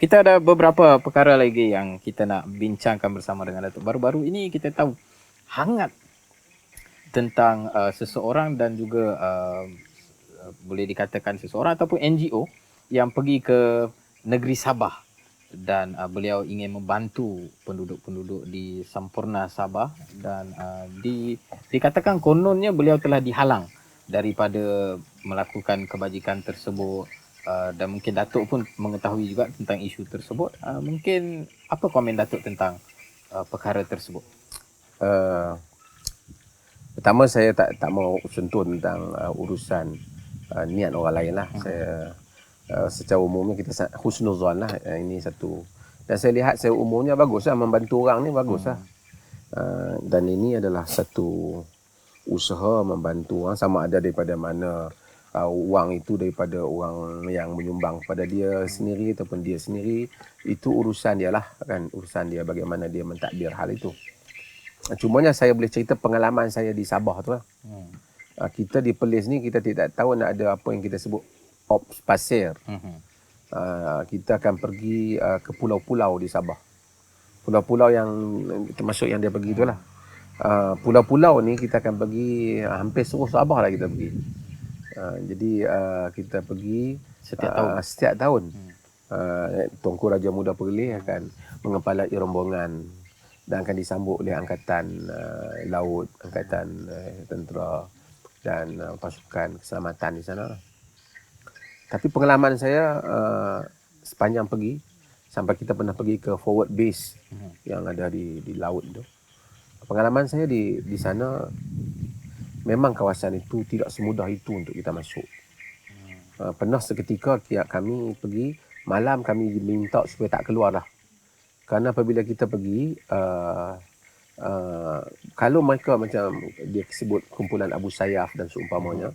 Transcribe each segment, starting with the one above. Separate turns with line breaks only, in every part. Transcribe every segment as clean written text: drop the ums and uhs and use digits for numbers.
Kita ada beberapa perkara lagi yang kita nak bincangkan bersama dengan Datuk. Baru-baru ini kita tahu hangat tentang seseorang dan juga boleh dikatakan seseorang ataupun NGO yang pergi ke negeri Sabah dan beliau ingin membantu penduduk-penduduk di Sampurna Sabah dan dikatakan kononnya beliau telah dihalang daripada melakukan kebajikan tersebut. Dan mungkin Datuk pun mengetahui juga tentang isu tersebut. Mungkin apa komen Datuk tentang perkara tersebut?
Uh, Pertama saya tak mau sentuh tentang urusan niat orang lain lah. Saya secara umumnya kita husnuzan lah. Ini satu. Dan saya lihat saya umumnya bagus lah, membantu orang ni bagus lah. Dan ini adalah satu usaha membantu orang, sama ada daripada mana wang itu daripada orang yang menyumbang kepada dia sendiri ataupun dia sendiri, itu urusan dia lah kan, urusan dia bagaimana dia mentadbir hal itu. Cumanya saya boleh cerita pengalaman saya di Sabah tu lah. Kita di Perlis ni kita tidak tahu nak ada apa yang kita sebut ops pasir. Kita akan pergi ke pulau-pulau di Sabah. Pulau-pulau yang termasuk yang dia pergi tu lah. Pulau-pulau ni kita akan pergi hampir seluruh Sabah lah kita pergi. Jadi kita pergi setiap tahun. Tuanku Raja Muda Perlis akan mengepalai rombongan dan akan disambut oleh Angkatan Laut, Angkatan Tentera dan pasukan keselamatan di sana. Tapi pengalaman saya sepanjang pergi, sampai kita pernah pergi ke forward base yang ada di laut tu. Pengalaman saya di sana, memang kawasan itu tidak semudah itu untuk kita masuk. Pernah seketika kami pergi, malam kami diminta supaya tak keluar lah. Kerana apabila kita pergi, kalau mereka macam dia sebut kumpulan Abu Sayyaf dan seumpamanya,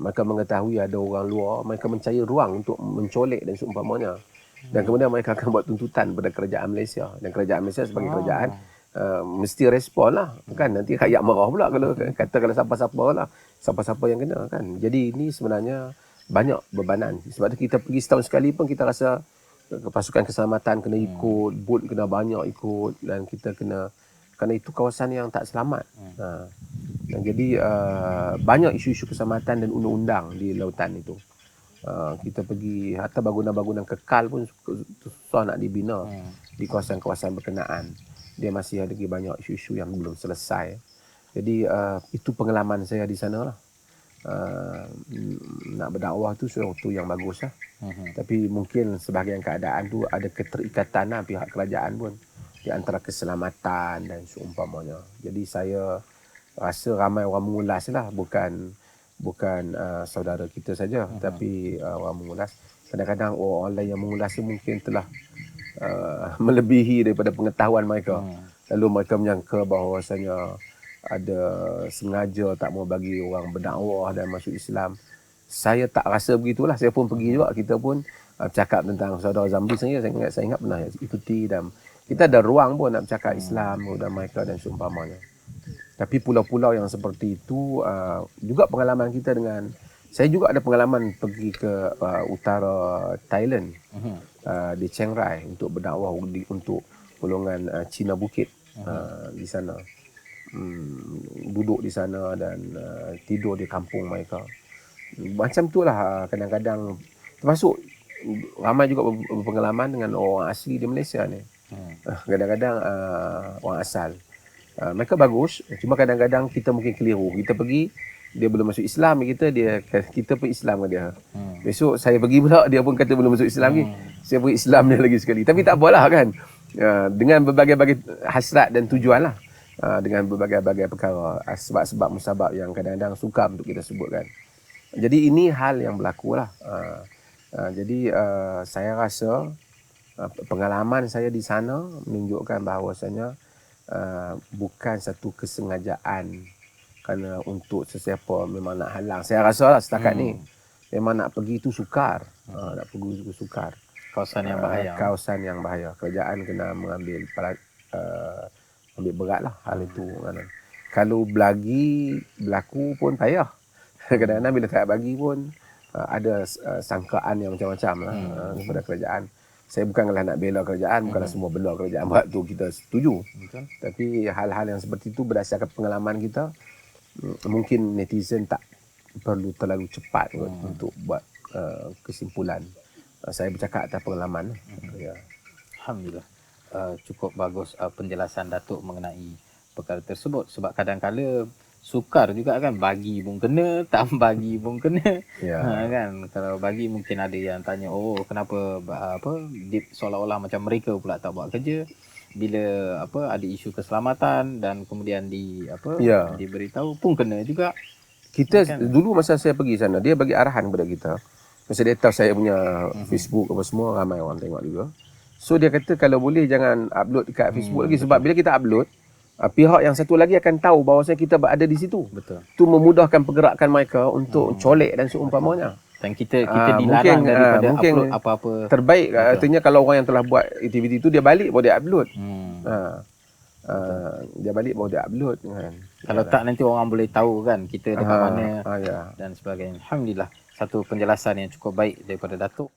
mereka mengetahui ada orang luar, mereka mencari ruang untuk mencolek dan seumpamanya. Dan kemudian mereka akan buat tuntutan pada kerajaan Malaysia. Dan kerajaan Malaysia sebagai kerajaan mesti respon lah. Kan? Nanti rakyat marah pula kalau kata kalau siapa-siapa lah. Siapa-siapa yang kena kan. Jadi ini sebenarnya banyak bebanan. Sebab tu kita pergi setahun sekali pun kita rasa pasukan keselamatan kena ikut, bot kena banyak ikut, dan kita kena, kerana itu kawasan yang tak selamat. Dan jadi banyak isu-isu keselamatan dan undang-undang di lautan itu. Kita pergi, hatta bangunan-bangunan kekal pun susah nak dibina di kawasan-kawasan berkenaan. Dia masih ada banyak isu-isu yang belum selesai. Jadi itu pengalaman saya di sana lah. Nak berdakwah tu sesuatu yang bagus lah. Tapi mungkin sebahagian keadaan tu ada keterikatan lah pihak kerajaan pun di antara keselamatan dan seumpamanya. Jadi saya rasa ramai orang mengulas lah, bukan saudara kita saja, tapi orang mengulas. Kadang-kadang orang lain yang mengulas tu mungkin telah melebihi daripada pengetahuan mereka. Lalu mereka menyangka bahawasanya ada sengaja tak mau bagi orang berdakwah dan masuk Islam. Saya tak rasa begitulah. Saya pun pergi juga. Kita pun bercakap tentang saudara Zambi. Saya ingat pernah ikuti, dan kita ada ruang pun nak bercakap Islam dan mereka dan seumpamanya. Tapi pulau-pulau yang seperti itu juga pengalaman kita dengan, saya juga ada pengalaman pergi ke utara Thailand, di Chiang Rai untuk berdakwah untuk golongan Cina Bukit di sana. Duduk di sana dan tidur di kampung mereka. Macam itulah kadang-kadang, termasuk ramai juga berpengalaman dengan orang asli di Malaysia ni. Kadang-kadang orang asal. Mereka bagus, cuma kadang-kadang kita mungkin keliru. Kita pergi, dia belum masuk Islam kita pun Islam ke dia. Besok saya pergi pula, dia pun kata belum masuk Islam lagi. Saya pergi Islam dia lagi sekali. Tapi tak apalah kan. Dengan berbagai-bagai hasrat dan tujuan lah. Dengan berbagai-bagai perkara, sebab-sebab musabab yang kadang-kadang sukar untuk kita sebutkan. Jadi ini hal yang berlaku lah. Jadi saya rasa pengalaman saya di sana menunjukkan bahawasanya bukan satu kesengajaan kerana untuk sesiapa memang nak halang. Saya rasa lah setakat ni memang nak pergi tu sukar. Nak pergi tu sukar.
Kawasan yang bahaya.
Kawasan yang bahaya. Kerajaan kena mengambil ambil berat lah hal itu. Kalau berlaku pun payah. Kadang-kadang bila tak bagi pun ada sangkaan yang macam-macam lah kepada kerajaan. Saya bukanlah nak bela kerajaan, bukanlah semua bela kerajaan buat tu kita setuju.
Betul.
Tapi hal-hal yang seperti itu berdasarkan pengalaman kita, mungkin netizen tak perlu terlalu cepat kot untuk buat kesimpulan. Saya bercakap atas pengalaman. Ya.
Alhamdulillah. Cukup bagus penjelasan Datuk mengenai perkara tersebut, sebab kadang-kala sukar juga kan, bagi pun kena, tak bagi pun kena.
Ya.
Kan kalau bagi mungkin ada yang tanya, oh kenapa seolah-olah macam mereka pula tak buat kerja, bila ada isu keselamatan dan kemudian
Ya.
diberitahu pun kena juga.
Kita dulu masa saya pergi sana, dia bagi arahan kepada kita. Masa dia tahu saya punya Facebook apa semua, ramai orang tengok juga. So dia kata kalau boleh jangan upload dekat Facebook lagi, sebab bila kita upload, pihak yang satu lagi akan tahu bahawa kita berada di situ.
Betul.
Tu memudahkan pergerakan mereka untuk colek dan seumpamanya.
Dan kita dilarang daripada upload apa-apa.
Terbaik artinya kalau orang yang telah buat aktiviti itu dia balik baru dia upload. Dia balik baru dia upload kan.
Kalau tak nanti orang boleh tahu kan kita dekat mana
Ya.
dan sebagainya. Alhamdulillah, satu penjelasan yang cukup baik daripada Datuk.